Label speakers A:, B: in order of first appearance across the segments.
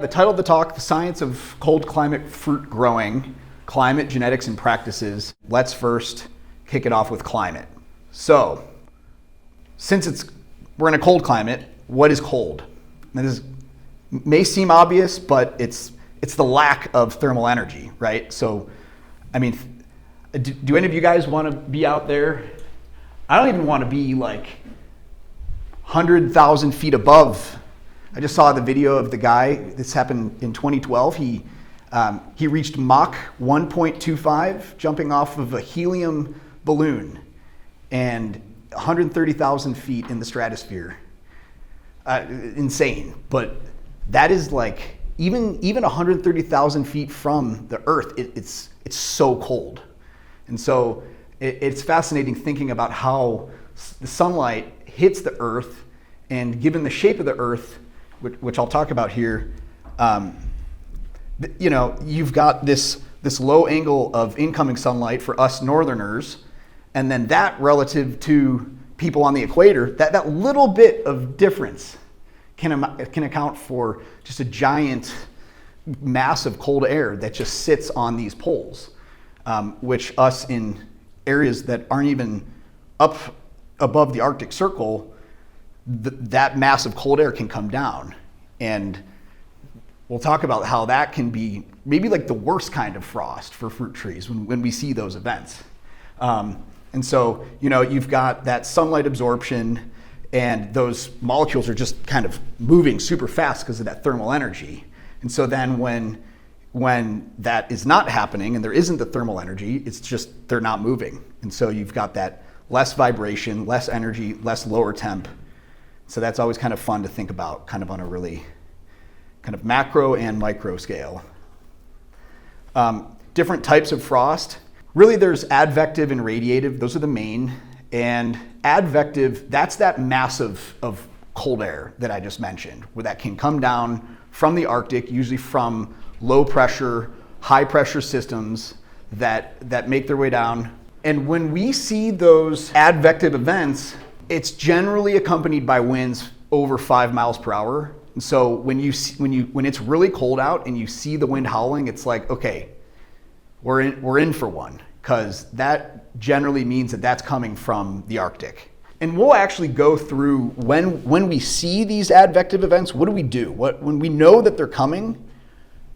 A: The title of the talk, The Science of Cold Climate Fruit Growing, Climate, Genetics, and Practices. Let's first kick it off with climate. So, since we're in a cold climate, what is cold? And this may seem obvious, but it's the lack of thermal energy, right? So, I mean, do any of you guys want to be out there? I don't even want to be like 100,000 feet above. I just saw the video of the guy. This happened in 2012. He reached Mach 1.25 jumping off of a helium balloon and 130,000 feet in the stratosphere. Insane, but that is like even 130,000 feet from the Earth. It's so cold, and so it's fascinating thinking about how the sunlight hits the Earth, and given the shape of the Earth, which I'll talk about here, you've got this low angle of incoming sunlight for us northerners, and then that relative to people on the equator, that little bit of difference can account for just a giant mass of cold air that just sits on these poles, which us in areas that aren't even up above the Arctic Circle, that mass of cold air can come down. And we'll talk about how that can be maybe like the worst kind of frost for fruit trees when we see those events. And so, you've got that sunlight absorption, and those molecules are just kind of moving super fast because of that thermal energy. And so then when that is not happening and there isn't the thermal energy, it's just they're not moving. And so you've got that less vibration, less energy, less lower temp. So that's always kind of fun to think about, kind of on a really kind of macro and micro scale. Different types of frost. Really, there's advective and radiative. Those are the main. And advective, that's that mass of cold air that I just mentioned, where that can come down from the Arctic, usually from low pressure, high pressure systems that make their way down. And when we see those advective events, it's generally accompanied by winds over 5 miles per hour. And so when it's really cold out and you see the wind howling, it's like, okay, we're in for one, because that generally means that's coming from the Arctic. And we'll actually go through when we see these advective events, what do we do? When we know that they're coming,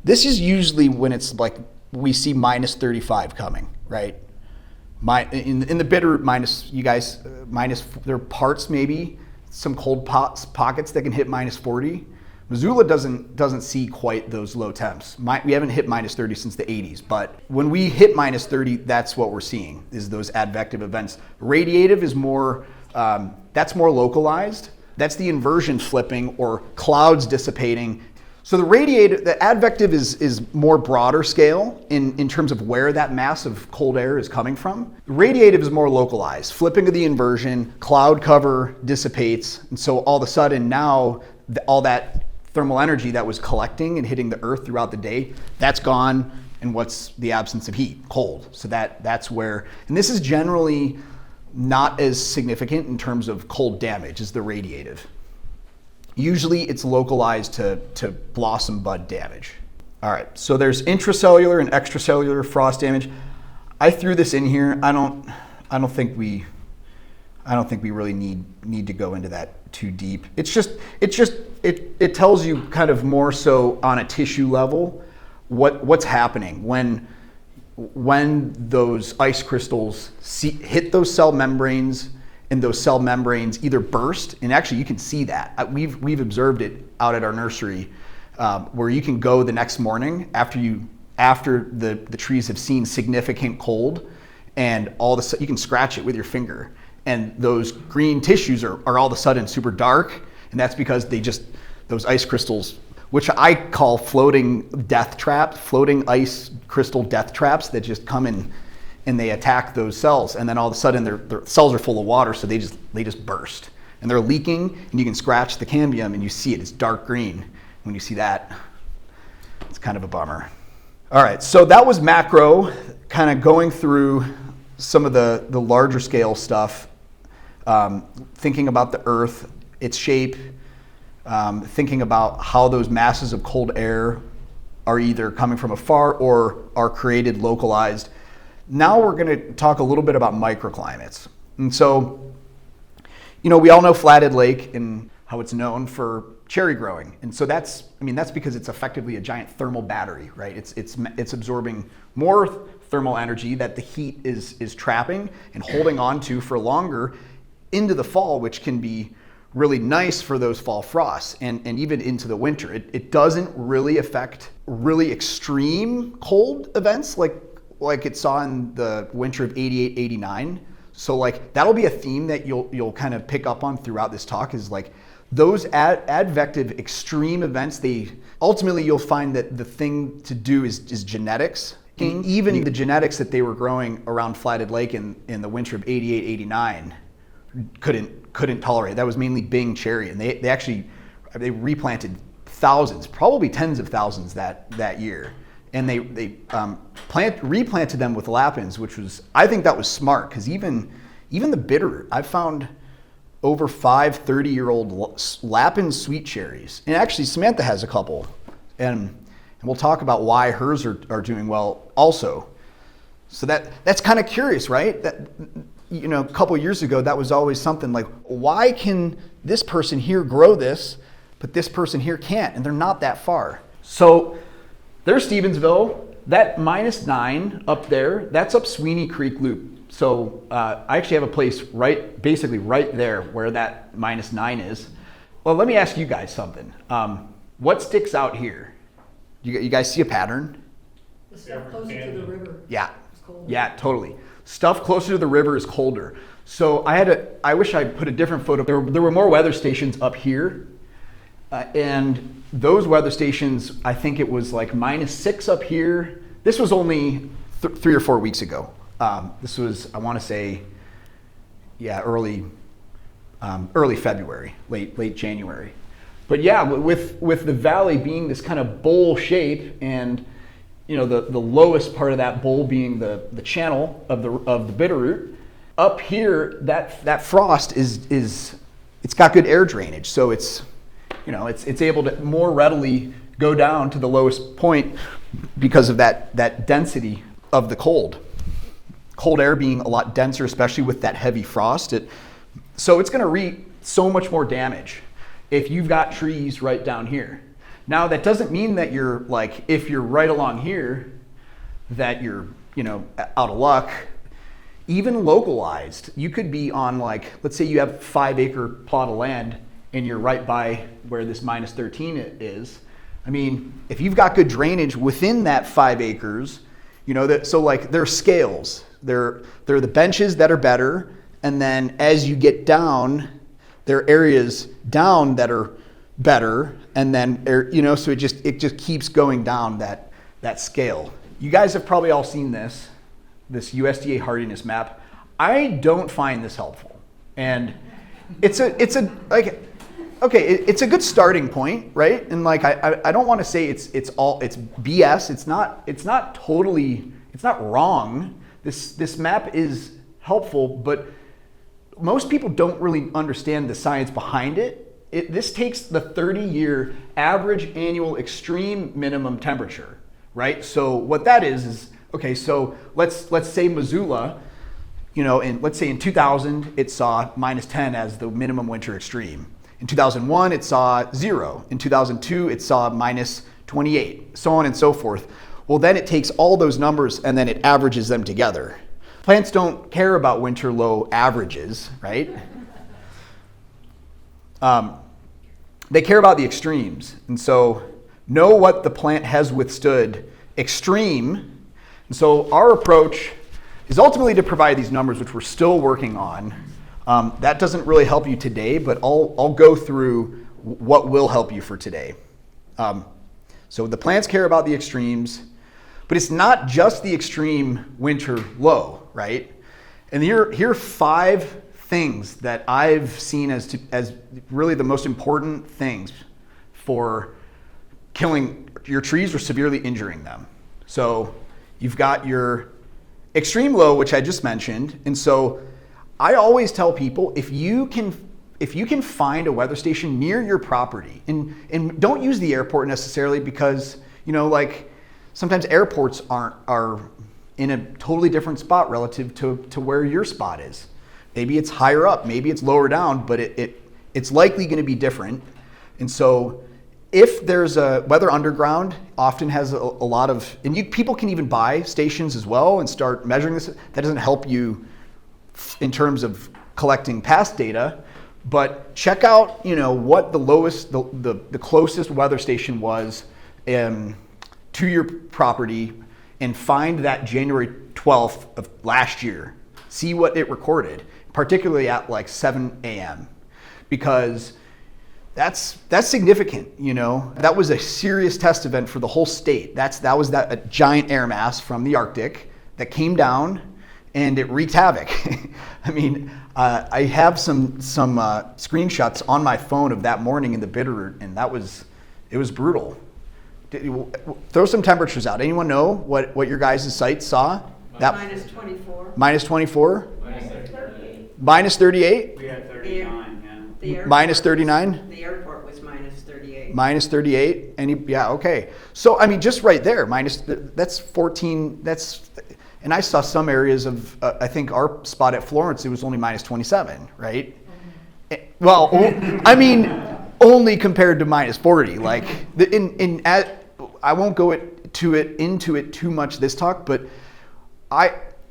A: this is usually when it's like we see minus 35 coming, right? In the bitter minus, you guys, minus, there are parts maybe, some cold pockets that can hit minus 40. Missoula doesn't see quite those low temps. We haven't hit minus 30 since the 80s, but when we hit minus 30, that's what we're seeing, is those advective events. Radiative is more, that's more localized. That's the inversion flipping or clouds dissipating. So the advective is more broader scale in terms of where that mass of cold air is coming from. Radiative is more localized. Flipping of the inversion, cloud cover dissipates, and so all of a sudden now all that thermal energy that was collecting and hitting the Earth throughout the day, that's gone, and what's the absence of heat? Cold. So that's where, and this is generally not as significant in terms of cold damage as the radiative. Usually it's localized to blossom bud damage. All right, so there's intracellular and extracellular frost damage. I threw this in here. I don't think we really need to go into that too deep. It tells you kind of more so on a tissue level what's happening when those ice crystals hit those cell membranes, and those cell membranes either burst, and actually you can see that. We've observed it out at our nursery, where you can go the next morning after the trees have seen significant cold, and you can scratch it with your finger, and those green tissues are all of a sudden super dark, and that's because those ice crystals, which I call floating ice crystal death traps that just come in and they attack those cells, and then all of a sudden their cells are full of water, so they just burst, and they're leaking, and you can scratch the cambium and you see it. It's dark green. When you see that, it's kind of a bummer. All right, so that was macro, kind of going through some of the larger scale stuff, thinking about the Earth, its shape, thinking about how those masses of cold air are either coming from afar or are created localized. Now we're going to talk a little bit about microclimates. And so, we all know Flathead Lake and how it's known for cherry growing. And so that's because it's effectively a giant thermal battery, right? It's absorbing more thermal energy that the heat is trapping and holding on to for longer into the fall, which can be really nice for those fall frosts and even into the winter. It doesn't really affect really extreme cold events like it saw in the winter of 88, 89. So that'll be a theme that you'll kind of pick up on throughout this talk is those advective extreme events, ultimately you'll find that the thing to do is genetics. And even the genetics that they were growing around Flathead Lake in the winter of 88, 89 couldn't tolerate. That was mainly Bing cherry. And they replanted thousands, probably tens of thousands that year. And they replanted them with lapins, which was, I think that was smart, because even the bitter, I found over 5 30-year-old lapin sweet cherries. And actually Samantha has a couple. And we'll talk about why hers are doing well also. So that's kind of curious, right? That, a couple years ago, that was always something like, why can this person here grow this, but this person here can't? And they're not that far. So there's Stevensville. That -9 up there, that's up Sweeney Creek Loop. So I actually have a place basically right there where that -9 is. Well, let me ask you guys something. What sticks out here? You guys see a pattern?
B: The stuff closer to the river.
A: Yeah. Yeah, totally. Stuff closer to the river is colder. So I wish I put a different photo. There were more weather stations up here. And those weather stations, I think it was -6 up here. This was only 3 or 4 weeks ago. This was, I want to say, early February, late January. But yeah, with the valley being this kind of bowl shape, and the lowest part of that bowl being the channel of the Bitterroot, up here that frost it's got good air drainage, so it's able to more readily go down to the lowest point because of that density of the cold air being a lot denser, especially with that heavy frost. So it's going to wreak so much more damage if you've got trees right down here. Now that doesn't mean that you're if you're right along here, that you're out of luck. Even localized, you could be on let's say you have a 5-acre plot of land and you're right by where this -13 is. I mean, if you've got good drainage within that 5 acres, there are scales. There are the benches that are better, and then as you get down, there are areas down that are better, and then so it just keeps going down that scale. You guys have probably all seen this USDA hardiness map. I don't find this helpful, and it's a good starting point, right? And I don't want to say it's BS. It's not wrong. This map is helpful, but most people don't really understand the science behind it. This takes the 30-year average annual extreme minimum temperature, right? So what that is okay. So let's say Missoula, let's say in 2000 it saw -10 as the minimum winter extreme. In 2001 it saw 0. In 2002 it saw -28, so on and so forth. Well, then it takes all those numbers and then it averages them together. Plants don't care about winter low averages, right? They care about the extremes. And so know what the plant has withstood extreme. And so our approach is ultimately to provide these numbers, which we're still working on. That doesn't really help you today, but I'll go through what will help you for today. So the plants care about the extremes, but it's not just the extreme winter low, right? And here are 5 things that I've seen as really the most important things for killing your trees or severely injuring them. So you've got your extreme low, which I just mentioned. And so I always tell people, if you can if you can find a weather station near your property, and don't use the airport necessarily, because like sometimes airports are in a totally different spot relative to where your spot is. Maybe it's higher up, maybe it's lower down, but it's likely going to be different. And so if there's a Weather Underground often has a lot of, and people can even buy stations as well and start measuring this. That doesn't help you in terms of collecting past data, but check out what the closest weather station was to your property, and find that January 12th of last year. See what it recorded, particularly at like 7 a.m. because that's significant. That was a serious test event for the whole state. That was a giant air mass from the Arctic that came down and it wreaked havoc. I mean, I have some screenshots on my phone of that morning in the Bitterroot, and it was brutal. Throw some temperatures out. Anyone know what your guys' sites saw?
B: Minus 24.
A: Minus 24?
C: Minus 38.
A: Minus 38?
C: We had 39, yeah.
A: Minus 39?
B: The airport was minus 38.
A: Minus 38? Yeah, okay. So, I mean, just right there, that's 14, and I saw some areas of, I think our spot at Florence, it was only minus 27, right? Mm-hmm. Well, I mean, only compared to minus 40. Like, I won't go into it too much this talk, but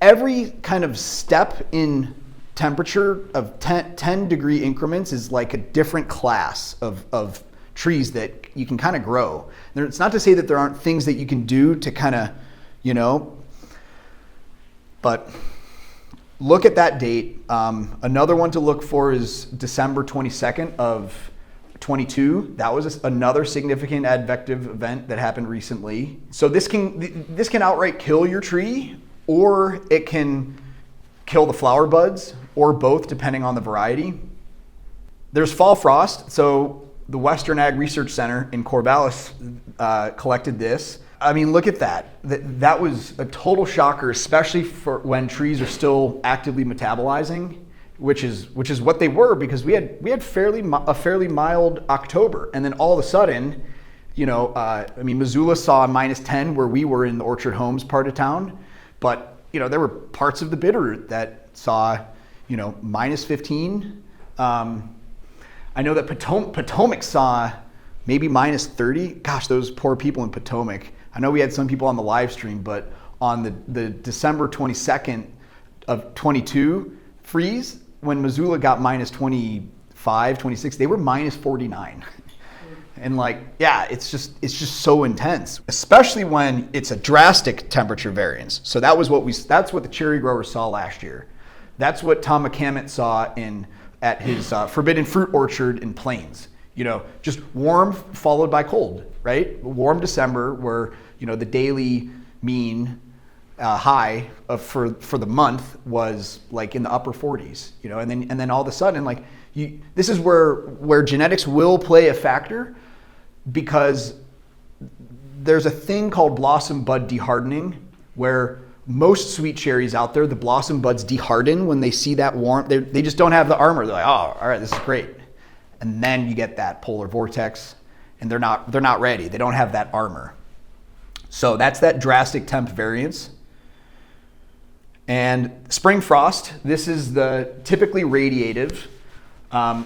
A: every kind of step in temperature of 10 degree increments is like a different class of trees that you can kind of grow. It's not to say that there aren't things that you can do to kind of, but look at that date. Another one to look for is December 22nd of 22. That was another significant advective event that happened recently. So this can outright kill your tree, or it can kill the flower buds, or both, depending on the variety. There's fall frost. So the Western Ag Research Center in Corvallis collected this. I mean, look at that. That was a total shocker, especially for when trees are still actively metabolizing, which is what they were, because we had a fairly mild October, and then all of a sudden, Missoula saw minus 10 where we were in the Orchard Homes part of town, but there were parts of the Bitterroot that saw minus 15. I know that Potomac saw maybe minus 30. Gosh, those poor people in Potomac. I know we had some people on the live stream, but on the December 22nd of 22 freeze, when Missoula got minus 25, 26, they were minus 49. And it's just so intense, especially when it's a drastic temperature variance. So that's what the cherry grower saw last year. That's what Tom McCammett saw at his Forbidden Fruit Orchard in Plains. Just warm followed by cold, right? Warm December, where the daily mean high for the month was like in the upper 40s, and then all of a sudden, this is where genetics will play a factor, because there's a thing called blossom bud dehardening, where most sweet cherries out there, the blossom buds deharden when they see that warmth. They just don't have the armor. They're like, oh, all right, this is great. And then you get that polar vortex, and they're not ready. They don't have that armor. So that's that drastic temp variance. And spring frost, this is the typically radiative.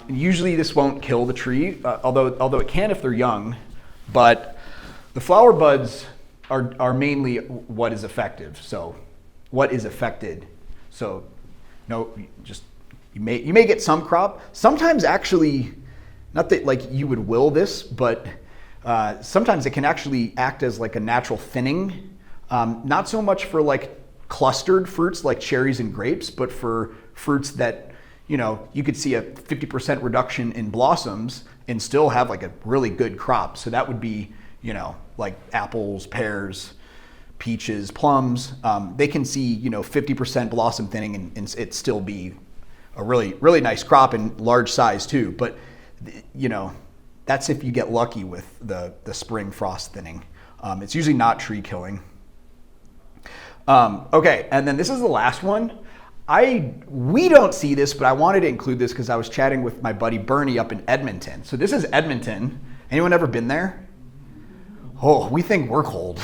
A: Usually this won't kill the tree, although it can if they're young. But the flower buds are mainly what is effective. So what is affected. So you may get some crop. Sometimes actually, not that you would will this, but sometimes it can actually act as like a natural thinning. Not so much for clustered fruits like cherries and grapes, but for fruits that you could see a 50% reduction in blossoms and still have a really good crop. So that would be like apples, pears, peaches, plums. They can see 50% blossom thinning and it still be a really, really nice crop and large size too. But that's if you get lucky with the spring frost thinning. It's usually not tree killing. Okay, and then this is the last one. We don't see this, but I wanted to include this because I was chatting with my buddy Bernie up in Edmonton. So this is Edmonton. Anyone ever been there? Oh, we think we're cold.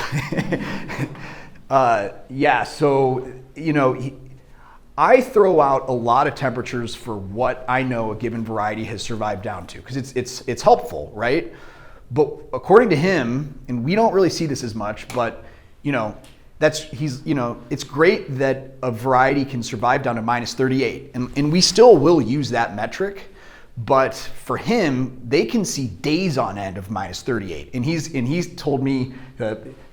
A: Yeah, so, I throw out a lot of temperatures for what I know a given variety has survived down to, because it's helpful, right? But according to him, and we don't really see this as much, but it's great that a variety can survive down to minus 38, and we still will use that metric. But for him, they can see days on end of minus 38, and he's told me,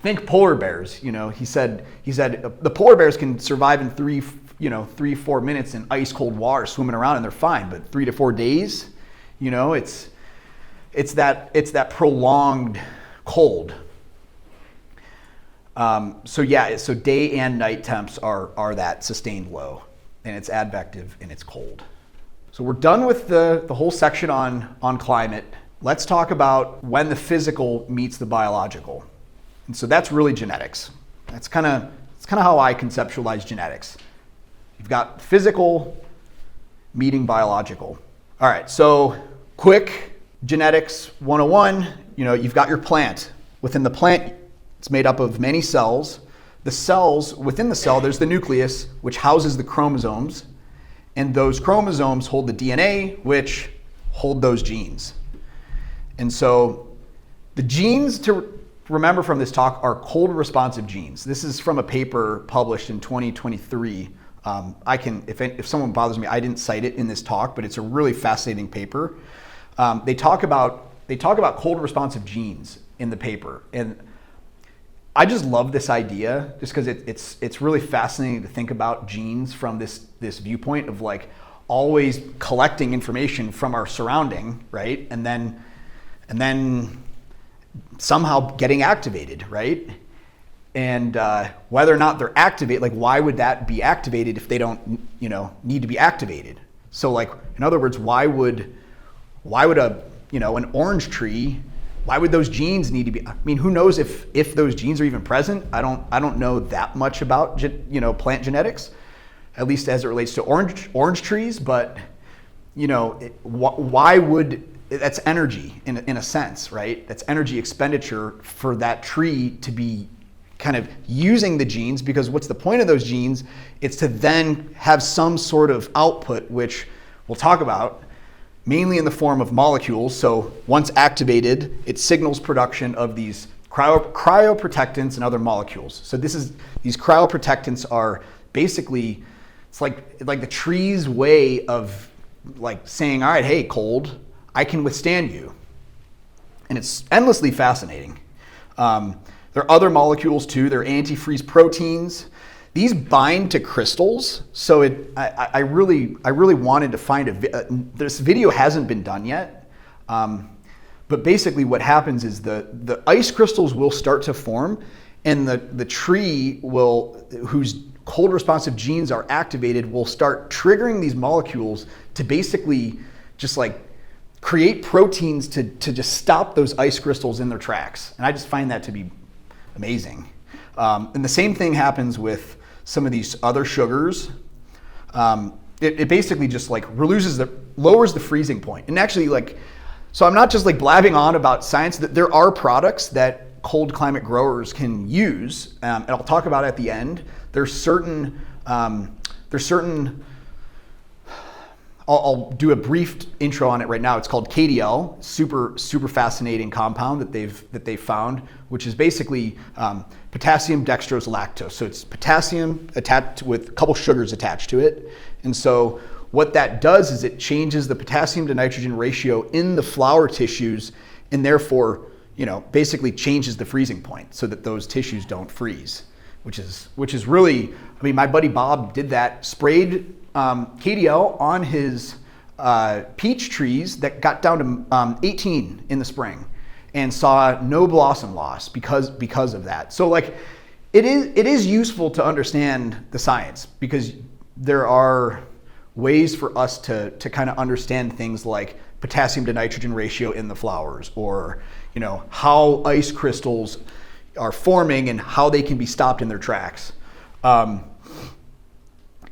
A: think polar bears. He said the polar bears can survive in 3-4 minutes in ice cold water swimming around and they're fine, but 3 to 4 days, it's that prolonged cold. So day and night temps are that sustained low, and it's advective and it's cold. So we're done with the whole section on climate. Let's talk about when the physical meets the biological. And so that's really genetics. It's kind of how I conceptualize genetics. You've got physical meeting biological. All right, so quick genetics 101, you've got your plant. Within the plant, it's made up of many cells. The cells, within the cell, there's the nucleus, which houses the chromosomes. And those chromosomes hold the DNA, which hold those genes. And so the genes to remember from this talk are cold responsive genes. This is from a paper published in 2023. If someone bothers me, I didn't cite it in this talk, but it's a really fascinating paper. They talk about cold responsive genes in the paper, and I just love this idea just because it's really fascinating to think about genes from this viewpoint of like always collecting information from our surrounding, right? And then somehow getting activated, right? And whether or not they're activated, like why would that be activated if they don't need to be activated? So like in other words, why would an orange tree, why would those genes need to be? I mean, who knows if those genes are even present? I don't know that much about plant genetics, at least as it relates to orange trees. But why would that's energy in a sense, right? That's energy expenditure for that tree to be kind of using the genes, because what's the point of those genes? It's to then have some sort of output, which we'll talk about, mainly in the form of molecules. So once activated, it signals production of these cryoprotectants and other molecules. So these cryoprotectants are basically, it's like the tree's way of like saying, all right, hey, cold, I can withstand you. And it's endlessly fascinating. There are other molecules too. They're antifreeze proteins. These bind to crystals, so I really wanted to find this video hasn't been done yet, but basically what happens is the ice crystals will start to form, and the tree whose cold responsive genes are activated will start triggering these molecules to basically just like create proteins to just stop those ice crystals in their tracks, and I just find that to be amazing. And the same thing happens with some of these other sugars. It basically just like lowers the freezing point. And actually so I'm not just like blabbing on about science, that there are products that cold climate growers can use, and I'll talk about at the end. There's certain I'll do a brief intro on it right now. It's called KDL, super fascinating compound that they've found, which is basically potassium dextrose lactose. So it's potassium attached with a couple sugars attached to it. And so what that does is it changes the potassium to nitrogen ratio in the flower tissues, and therefore, basically changes the freezing point so that those tissues don't freeze, which is really, I mean, my buddy Bob did that, sprayed KDL on his peach trees that got down to 18 in the spring, and saw no blossom loss because of that. So like it is useful to understand the science, because there are ways for us to kind of understand things like potassium to nitrogen ratio in the flowers, or how ice crystals are forming and how they can be stopped in their tracks.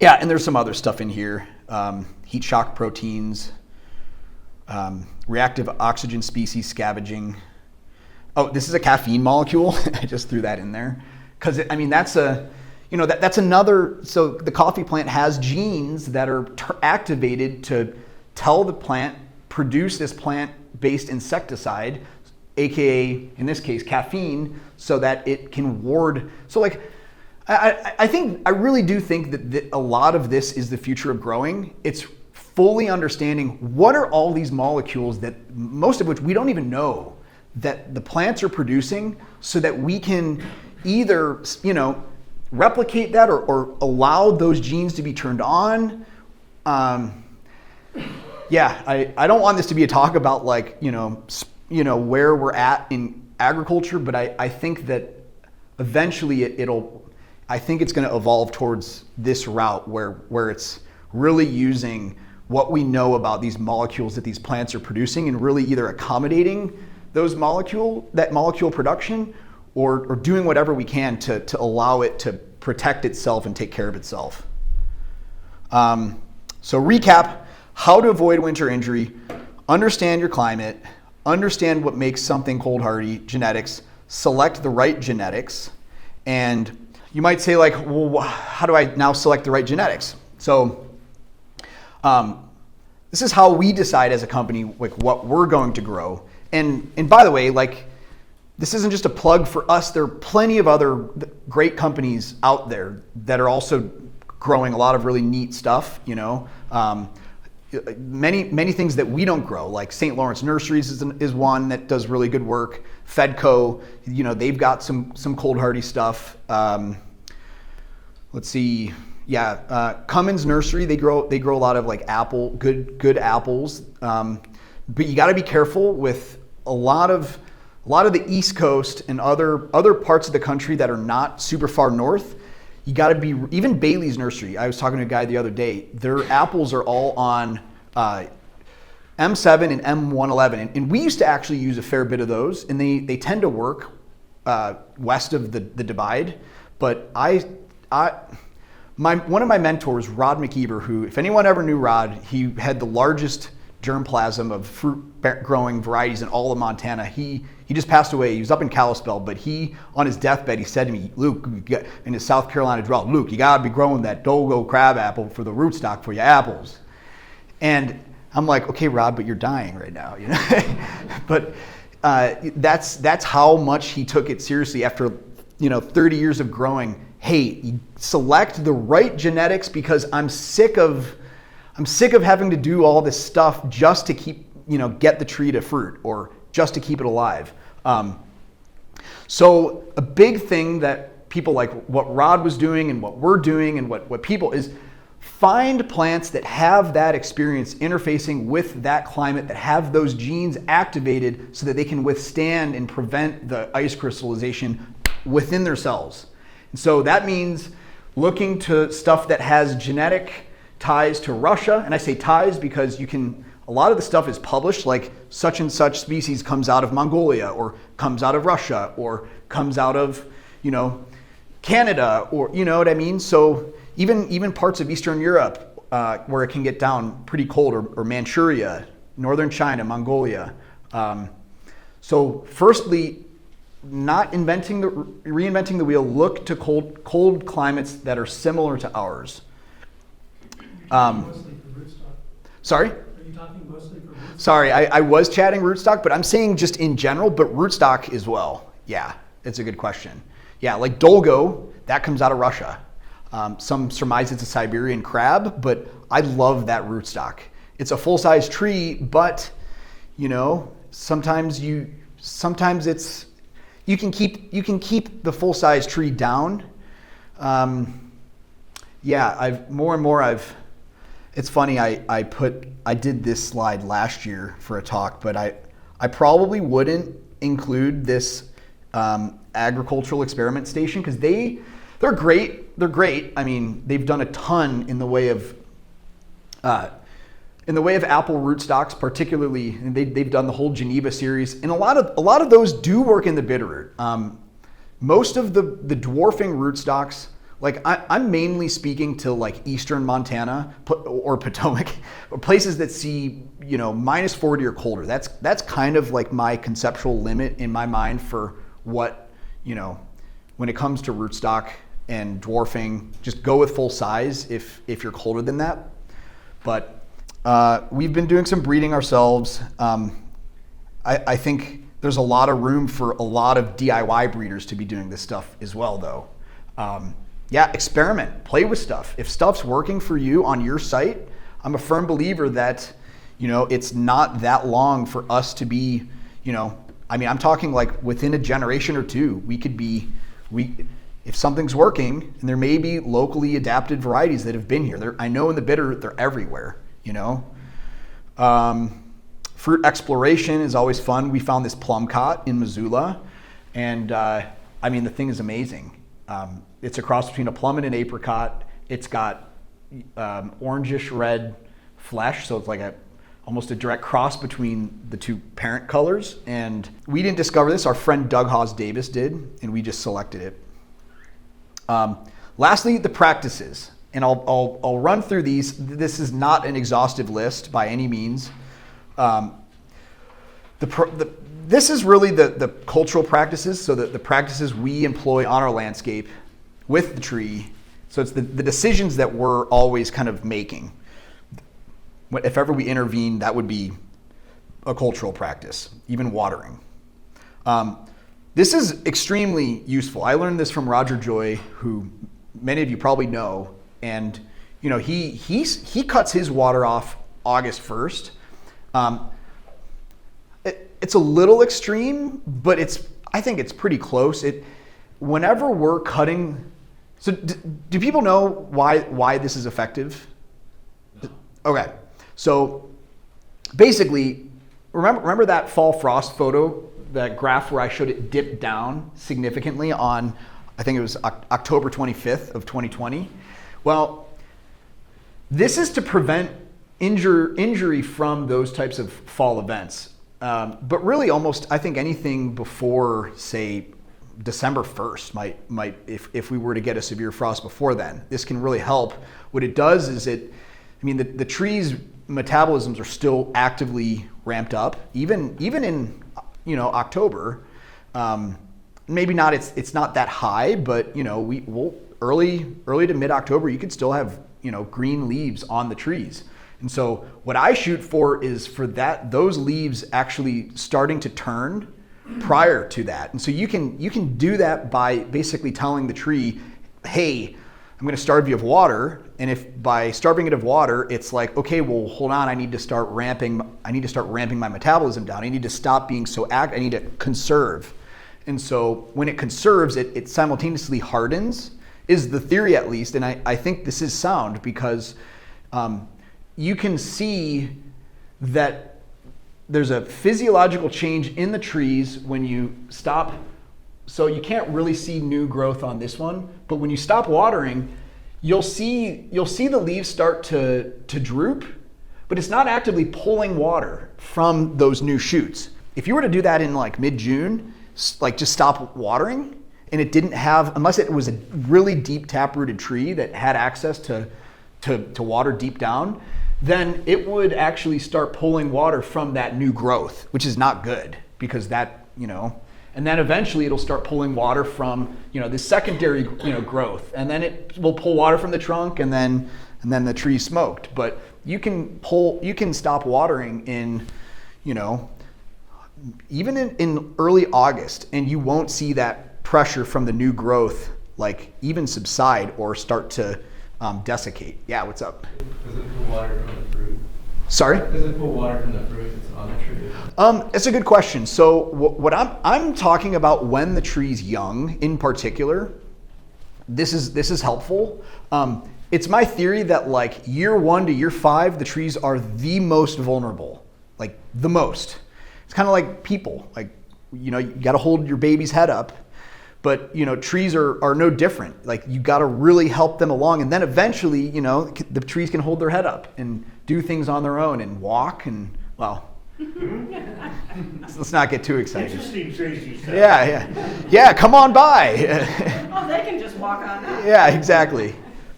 A: Yeah, and there's some other stuff in here. Heat shock proteins, reactive oxygen species scavenging. Oh, this is a caffeine molecule. I just threw that in there because I mean that's that's another. So the coffee plant has genes that are activated to tell the plant produce this plant-based insecticide, aka in this case caffeine, so that it can ward. So like I really do think that a lot of this is the future of growing. It's fully understanding what are all these molecules that most of which we don't even know that the plants are producing, so that we can either replicate that or allow those genes to be turned on. Yeah, I don't want this to be a talk about like where we're at in agriculture, but I think that eventually I think it's going to evolve towards this route where it's really using what we know about these molecules that these plants are producing and really either accommodating that molecule production or doing whatever we can to allow it to protect itself and take care of itself. So recap, how to avoid winter injury, understand your climate, understand what makes something cold hardy, genetics, select the right genetics. And you might say like, well, how do I now select the right genetics? So this is how we decide as a company like what we're going to grow. And by the way, like this isn't just a plug for us. There are plenty of other great companies out there that are also growing a lot of really neat stuff. Many things that we don't grow, like St. Lawrence Nurseries is one that does really good work. Fedco, they've got some cold hardy stuff. Let's see, Cummins Nursery, they grow a lot of like good apples, but you got to be careful with a lot of the East Coast and other parts of the country that are not super far north. You got to be, even Bailey's Nursery. I was talking to a guy the other day. Their apples are all on M7 and M111, and we used to actually use a fair bit of those, and they tend to work west of the divide. But one of my mentors, Rod McKeever, who, if anyone ever knew Rod, he had the largest germplasm of fruit growing varieties in all of Montana. He just passed away. He was up in Kalispell, but on his deathbed, he said to me, Luke, in his South Carolina drought, Luke, you gotta be growing that Dogo crab apple for the rootstock for your apples. And I'm like, okay, Rod, but you're dying right now, But that's how much he took it seriously after 30 years of growing. Hey, select the right genetics because I'm sick of having to do all this stuff just to keep, get the tree to fruit or just to keep it alive. So a big thing that people like what Rod was doing and what we're doing and what people is find plants that have that experience interfacing with that climate, that have those genes activated so that they can withstand and prevent the ice crystallization within their cells. And so that means looking to stuff that has genetic ties to Russia. And I say ties because a lot of the stuff is published, like such and such species comes out of Mongolia or comes out of Russia or comes out of, Canada, or you know what I mean? So even parts of Eastern Europe where it can get down pretty cold, or Manchuria, northern China, Mongolia. So firstly, not reinventing the wheel, look to cold climates that are similar to ours.
D: Mostly for rootstock.
A: Sorry?
D: Are you talking mostly for rootstock?
A: Sorry, I was chatting rootstock, but I'm saying just in general, but rootstock as well. Yeah, it's a good question. Yeah, like Dolgo, that comes out of Russia. Some surmise it's a Siberian crab, but I love that rootstock. It's a full-size tree, but sometimes it's you can keep the full-size tree down. It's funny, I did this slide last year for a talk, but I probably wouldn't include this agricultural experiment station because they're great. They're great. I mean, they've done a ton in the way of apple rootstocks, particularly. And they've done the whole Geneva series, and a lot of those do work in the bitterroot. Most of the dwarfing rootstocks like I'm mainly speaking to like eastern Montana or Potomac, or places that see, you know, minus 40 or colder. That's kind of like my conceptual limit in my mind for what, you know, when it comes to rootstock and dwarfing, just go with full size if you're colder than that. But we've been doing some breeding ourselves. I think there's a lot of room for a lot of DIY breeders to be doing this stuff as well, though. Yeah, experiment, play with stuff. If stuff's working for you on your site, I'm a firm believer that, you know, it's not that long for us to be, you know, I mean, I'm talking like within a generation or two, if something's working, and there may be locally adapted varieties that have been here. I know in the bitter, they're everywhere, you know. Fruit exploration is always fun. We found this plum cot in Missoula, and I mean, the thing is amazing. It's a cross between a plum and an apricot. It's got orangish red flesh, so it's like almost a direct cross between the two parent colors. And we didn't discover this. Our friend Doug Hawes Davis did, and we just selected it. Lastly, the practices, and I'll run through these. This is not an exhaustive list by any means. This is really the cultural practices, so the practices we employ on our landscape with the tree. So it's the decisions that we're always kind of making. If ever we intervene, that would be a cultural practice, even watering. This is extremely useful. I learned this from Roger Joy, who many of you probably know, and you know he cuts his water off August 1st. It's a little extreme, but I think it's pretty close. Whenever we're cutting, so do people know why this is effective? No. Okay, so basically, remember that fall frost photo, that graph where I showed it dip down significantly on, I think it was October 25th of 2020. Well, this is to prevent injury from those types of fall events. But really almost, I think anything before, say, December 1st might if we were to get a severe frost before then, this can really help. What it does is the tree's metabolisms are still actively ramped up, even in, you know, October. Maybe not, it's not that high, but you know, we'll early to mid-October, you could still have, you know, green leaves on the trees. And so what I shoot for is for those leaves actually starting to turn prior to that. And so you can do that by basically telling the tree, hey, I'm going to starve you of water. And if by starving it of water, it's like, okay, well, hold on, I need to start ramping my metabolism down. I need to stop being so active. I need to conserve. And so when it conserves, it simultaneously hardens, is the theory at least. And I think this is sound because you can see that there's a physiological change in the trees when you stop. So you can't really see new growth on this one, but when you stop watering, you'll see the leaves start to droop, but it's not actively pulling water from those new shoots. If you were to do that in like mid-June, like just stop watering, and it didn't have, unless it was a really deep tap-rooted tree that had access to water deep down, then it would actually start pulling water from that new growth, which is not good because that, you know, and then eventually it'll start pulling water from, you know, this secondary, you know, growth, and then it will pull water from the trunk, and then the tree's smoked. But you can stop watering in, you know, even in early August, and you won't see that pressure from the new growth like even subside or start to desiccate. Yeah, what's up?
E: Does it pull water from the fruit?
A: Sorry?
E: Does it pull water from the fruit that's on the tree?
A: It's a good question. So what I'm talking about when the tree's young, in particular, this is helpful. It's my theory that like year 1 to year 5, the trees are the most vulnerable, like the most. It's kind of like people, like, you know, you got to hold your baby's head up. But, you know, trees are no different. Like, you got to really help them along. And then eventually, you know, the trees can hold their head up and do things on their own and walk and, well, let's not get too excited.
C: Interesting trees you said.
A: Yeah, come on by.
B: Oh, they can just walk on up.
A: Yeah, exactly.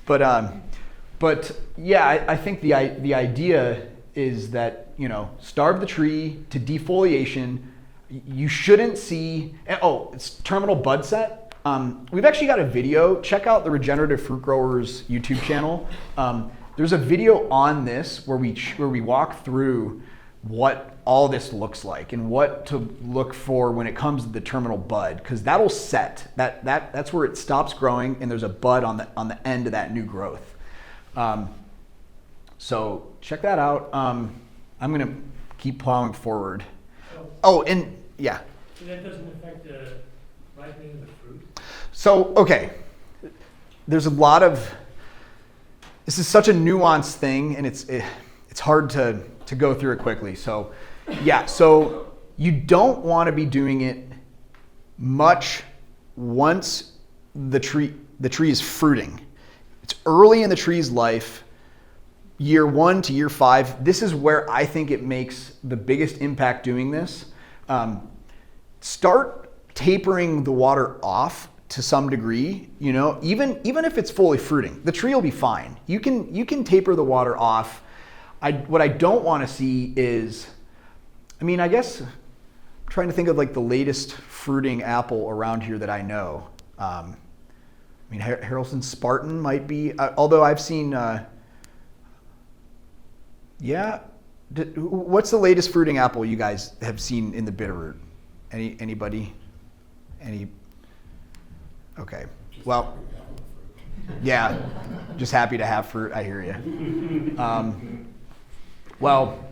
A: But yeah, I think the idea is that, you know, starve the tree to defoliation. You shouldn't see, it's terminal bud set. We've actually got a video. Check out the Regenerative Fruit Growers YouTube channel. There's a video on this where we walk through what all this looks like and what to look for when it comes to the terminal bud, because that'll set. That's where it stops growing and there's a bud on the end of that new growth. So check that out. I'm gonna keep plowing forward. Yeah.
D: So that doesn't affect the ripening of the fruit?
A: So, okay, there's a lot of, this is such a nuanced thing, and it's hard to go through it quickly. So, yeah, so you don't want to be doing it much once the tree is fruiting. It's early in the tree's life, year 1 to year 5. This is where I think it makes the biggest impact doing this. Start tapering the water off to some degree, you know, even if it's fully fruiting, the tree will be fine. You can taper the water off. What I don't want to see is, I guess I'm trying to think of like the latest fruiting apple around here that I know. Harrelson Spartan might be, although I've seen, what's the latest fruiting apple you guys have seen in the Bitterroot? Anybody? Okay. Well, yeah, just happy to have fruit. I hear you. Well,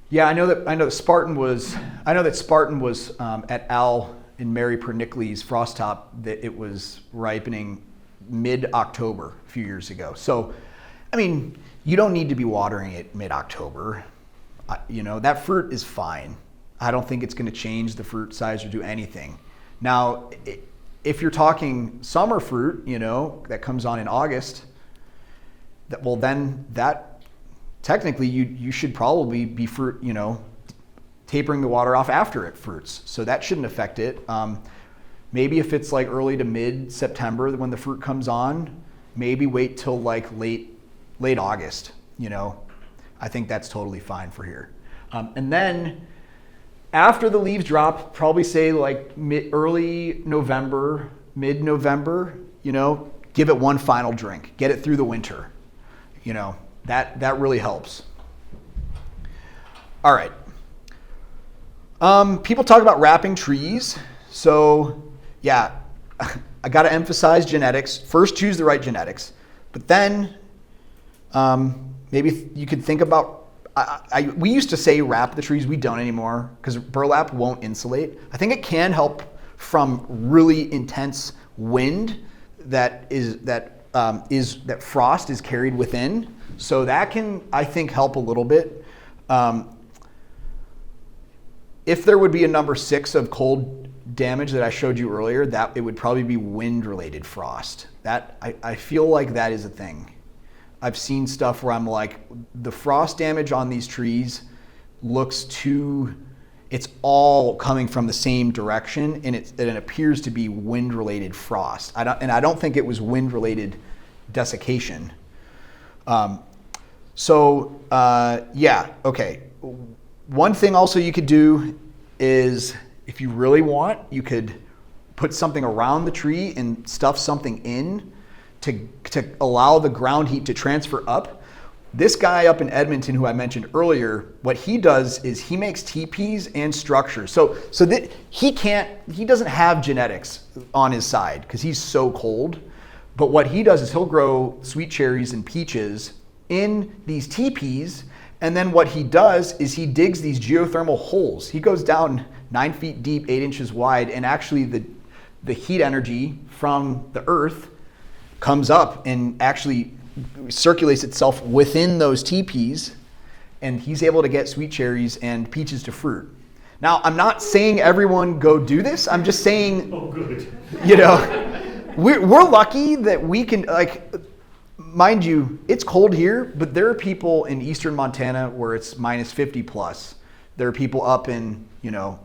A: yeah, I know that Spartan was at Al and Mary Pernickley's frost top, that it was ripening mid-October a few years ago. So, you don't need to be watering it mid-October. That fruit is fine. I don't think it's going to change the fruit size or do anything. Now, if you're talking summer fruit, that comes on in August, then technically you should probably be fruit, tapering the water off after it fruits. So that shouldn't affect it. Maybe if it's like early to mid-September when the fruit comes on, maybe wait till like late August. I think that's totally fine for here. And then after the leaves drop, probably say like early November, mid-November, give it one final drink. Get it through the winter. That really helps. All right. People talk about wrapping trees. So yeah, I got to emphasize genetics. First, choose the right genetics. But then maybe you could think about, we used to say wrap the trees. We don't anymore because burlap won't insulate. I think it can help from really intense wind that frost is carried within. So that can, I think, help a little bit. If there would be a number 6 of cold damage that I showed you earlier, that it would probably be wind-related frost. That I feel like that is a thing. I've seen stuff where I'm like, the frost damage on these trees looks it's all coming from the same direction, and it appears to be wind-related frost. I don't think it was wind-related desiccation. Yeah, okay. One thing also you could do is, if you really want, you could put something around the tree and stuff something in to allow the ground heat to transfer up. This guy up in Edmonton, who I mentioned earlier, what he does is he makes teepees and structures. So that he doesn't have genetics on his side because he's so cold. But what he does is he'll grow sweet cherries and peaches in these teepees, and then what he does is he digs these geothermal holes. He goes down 9 feet deep, 8 inches wide, and actually the heat energy from the earth comes up and actually circulates itself within those teepees, and he's able to get sweet cherries and peaches to fruit. Now, I'm not saying everyone go do this. I'm just saying,
D: Oh, good.
A: We're lucky that we can, like, mind you, it's cold here, but there are people in eastern Montana where it's minus 50 plus. There are people up in,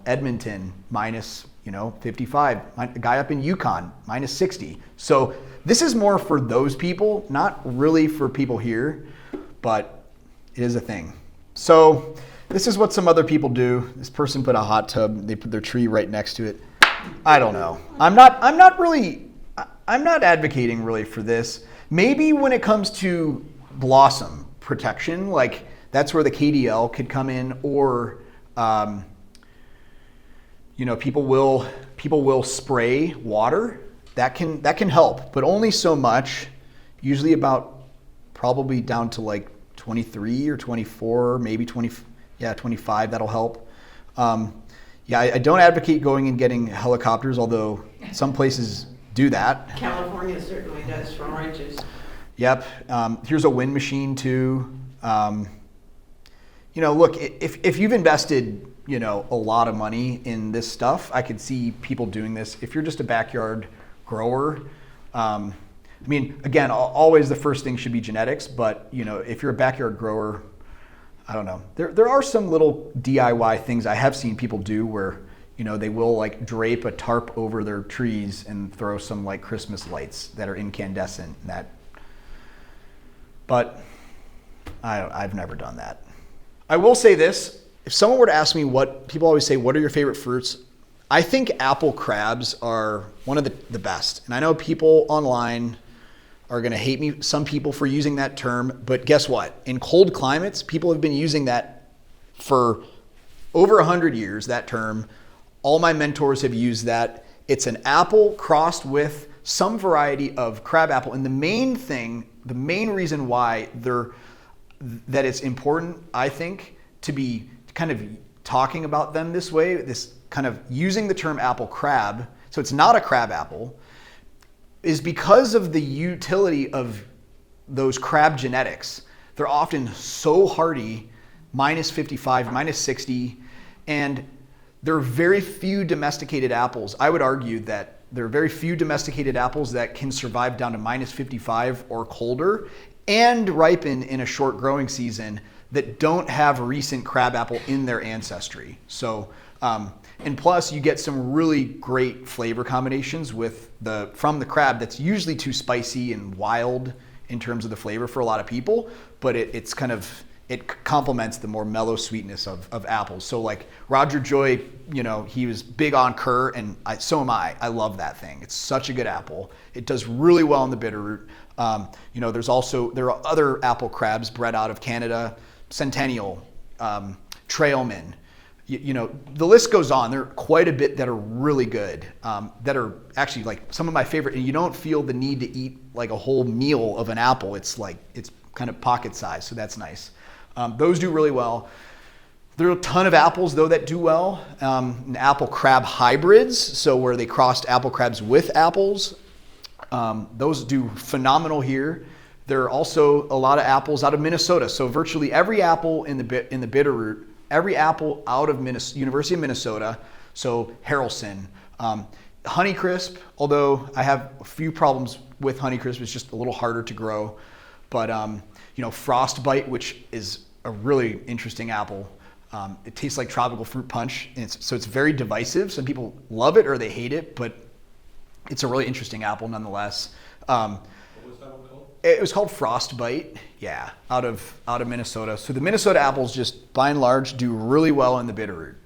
A: Edmonton minus 55. A guy up in Yukon, minus 60. So this is more for those people, not really for people here, but it is a thing. So this is what some other people do. This person put a hot tub, they put their tree right next to it. I don't know. I'm not advocating really for this. Maybe when it comes to blossom protection, like that's where the KDL could come in, or people will spray water. That can help, but only so much. Usually about probably down to like 23 or 24, maybe 25. That'll help. I don't advocate going and getting helicopters, although some places do that.
B: California certainly does for oranges.
A: Yep. Here's a wind machine too. Look, if you've invested, a lot of money in this stuff, I could see people doing this. If you're just a backyard grower, again, always the first thing should be genetics, but if you're a backyard grower, I don't know. There are some little DIY things I have seen people do where, they will like drape a tarp over their trees and throw some like Christmas lights that are incandescent. But I've never done that. I will say this: if someone were to ask me people always say, what are your favorite fruits? I think apple crabs are one of the best. And I know people online are going to hate me, some people, for using that term, but guess what? In cold climates, people have been using that for over 100 years, that term. All my mentors have used that. It's an apple crossed with some variety of crab apple. And the main reason why that it's important, I think, to be kind of talking about them this way, this kind of using the term apple crab, so it's not a crab apple, is because of the utility of those crab genetics. They're often so hardy, minus 55, minus 60, and there are very few domesticated apples. I would argue that there are very few domesticated apples that can survive down to minus 55 or colder and ripen in a short growing season that don't have recent crab apple in their ancestry. So, and plus you get some really great flavor combinations from the crab that's usually too spicy and wild in terms of the flavor for a lot of people, but it complements the more mellow sweetness of apples. So like Roger Joy, he was big on Cur, and so am I. I love that thing. It's such a good apple. It does really well in the Bitterroot. There are other apple crabs bred out of Canada, Centennial, Trailman. The list goes on. There are quite a bit that are really good, that are actually like some of my favorite, and you don't feel the need to eat like a whole meal of an apple. It's kind of pocket size, so that's nice. Those do really well. There are a ton of apples though that do well. Apple crab hybrids, so where they crossed apple crabs with apples, those do phenomenal here. There are also a lot of apples out of Minnesota. So virtually every apple in the Bitterroot, every apple out of University of Minnesota, so Harrelson, Honeycrisp, although I have a few problems with Honeycrisp, it's just a little harder to grow. But Frostbite, which is a really interesting apple. It tastes like tropical fruit punch, and so it's very divisive. Some people love it or they hate it, but it's a really interesting apple nonetheless.
E: What was that one called?
A: It was called Frostbite, yeah, out of Minnesota. So the Minnesota apples just by and large do really well in the Bitterroot.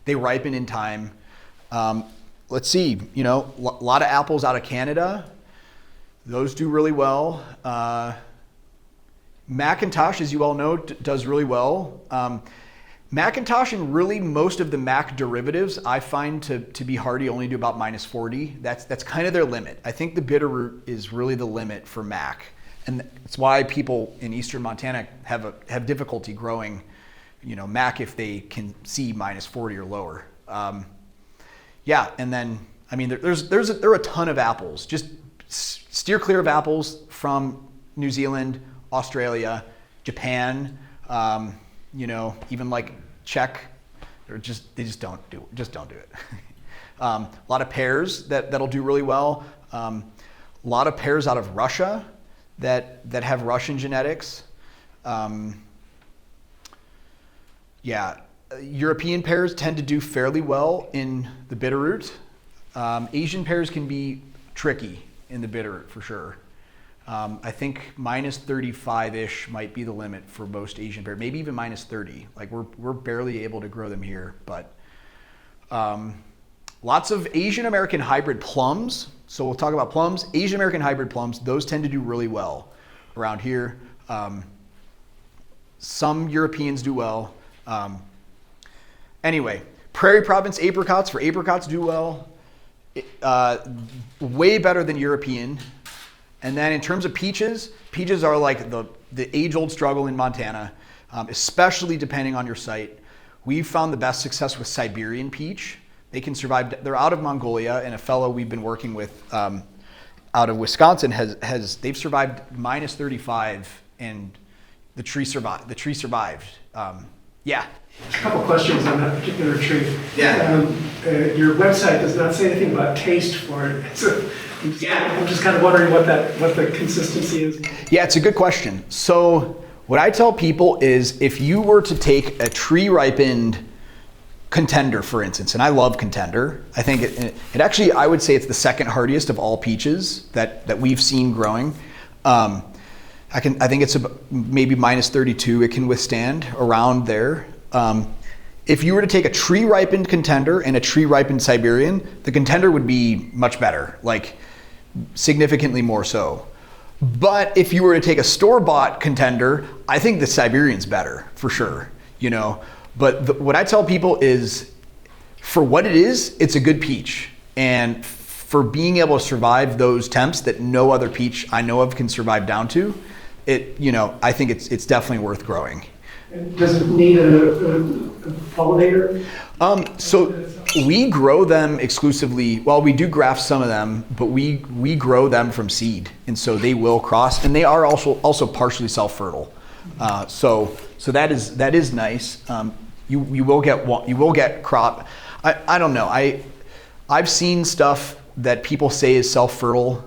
A: They ripen in time. Let's see, a lot of apples out of Canada. Those do really well. Macintosh, as you all know, does really well. Macintosh and really most of the Mac derivatives I find to be hardy only do about minus 40. That's kind of their limit. I think the Bitterroot is really the limit for Mac. And that's why people in eastern Montana have difficulty growing, Mac if they can see minus 40 or lower. And then, there are a ton of apples. Just steer clear of apples from New Zealand, Australia, Japan, even like Czech, they just don't do it. A lot of pears that'll do really well. A lot of pears out of Russia that have Russian genetics. European pears tend to do fairly well in the Bitterroot. Asian pears can be tricky in the Bitterroot for sure. I think minus 35-ish might be the limit for most Asian pears, maybe even minus 30. Like we're barely able to grow them here, but lots of Asian American hybrid plums. So we'll talk about plums. Asian American hybrid plums, those tend to do really well around here. Some Europeans do well. Anyway, Prairie Province apricots for apricots do well. Way better than European. And then in terms of peaches, peaches are like the age-old struggle in Montana, especially depending on your site. We've found the best success with Siberian peach. They can survive, they're out of Mongolia, and a fellow we've been working with out of Wisconsin they've survived minus 35, and the tree survived. Yeah.
F: A couple questions on that particular tree.
A: Yeah.
F: Your website does not say anything about taste for it. So I'm just kind of wondering what the consistency is.
A: Yeah, it's a good question. So what I tell people is if you were to take a tree ripened Contender, for instance, and I love Contender. I think it actually, I would say it's the second hardiest of all peaches that we've seen growing. I think it's maybe minus 32 it can withstand around there. If you were to take a tree ripened Contender and a tree ripened Siberian, the Contender would be much better, like significantly more so. But if you were to take a store-bought Contender, I think the Siberian's better for sure, you know. But what I tell people is, for what it is, it's a good peach. And for being able to survive those temps that no other peach I know of can survive down to, I think it's definitely worth growing.
F: And does it need a pollinator?
A: So we grow them exclusively. Well, we do graft some of them, but we grow them from seed, and so they will cross, and they are also partially self-fertile. So that is nice. You will get crop. I don't know. I've seen stuff that people say is self-fertile,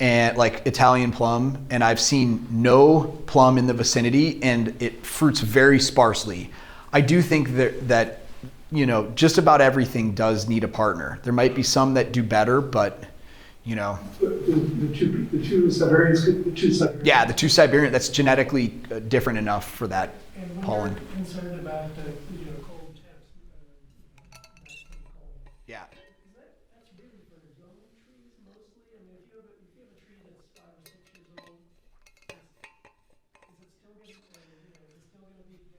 A: and like Italian plum, and I've seen no plum in the vicinity, and it fruits very sparsely. I do think that just about everything does need a partner. There might be some that do better, but The two Siberians.
F: Yeah,
A: the two Siberian. That's genetically different enough for that
F: and
A: pollen.
F: We're concerned about cold temps.
A: Yeah.
F: That's really for young trees mostly. I mean, if you have a tree that's 5 or 6 years old, is it still going to be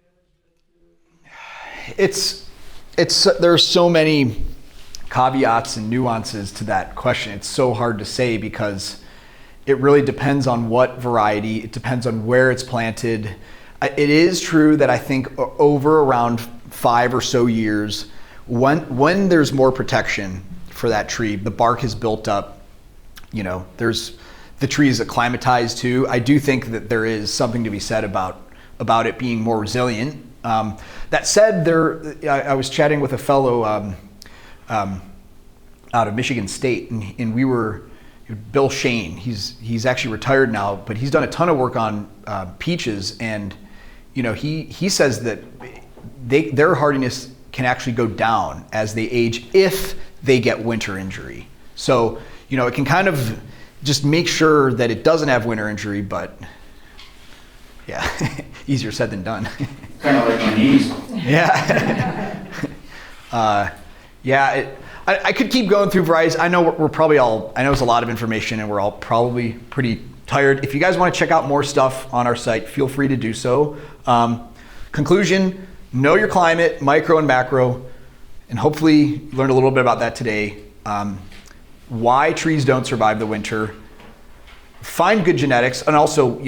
F: damaged?
A: There's so many caveats and nuances to that question. It's so hard to say because it really depends on what variety, it depends on where it's planted. It is true that I think over around 5 or so years, when there's more protection for that tree, the bark is built up, the tree is acclimatized to. I do think that there is something to be said about it being more resilient. That said, I was chatting with a fellow out of Michigan State, and we were Bill Shane. He's actually retired now, but he's done a ton of work on peaches, and he says that their hardiness can actually go down as they age if they get winter injury. So it can kind of just make sure that it doesn't have winter injury, but yeah, easier said than done.
C: Kind of like my knees.
A: Yeah. I could keep going through varieties. I know I know it's a lot of information and we're all probably pretty tired. If you guys want to check out more stuff on our site, feel free to do so. Conclusion, know your climate, micro and macro, and hopefully you learned a little bit about that today. Why trees don't survive the winter. Find good genetics, and also,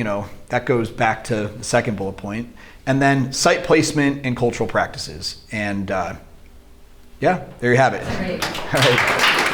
A: that goes back to the second bullet point. And then site placement and cultural practices. And there you have it.
G: Great.
A: All right.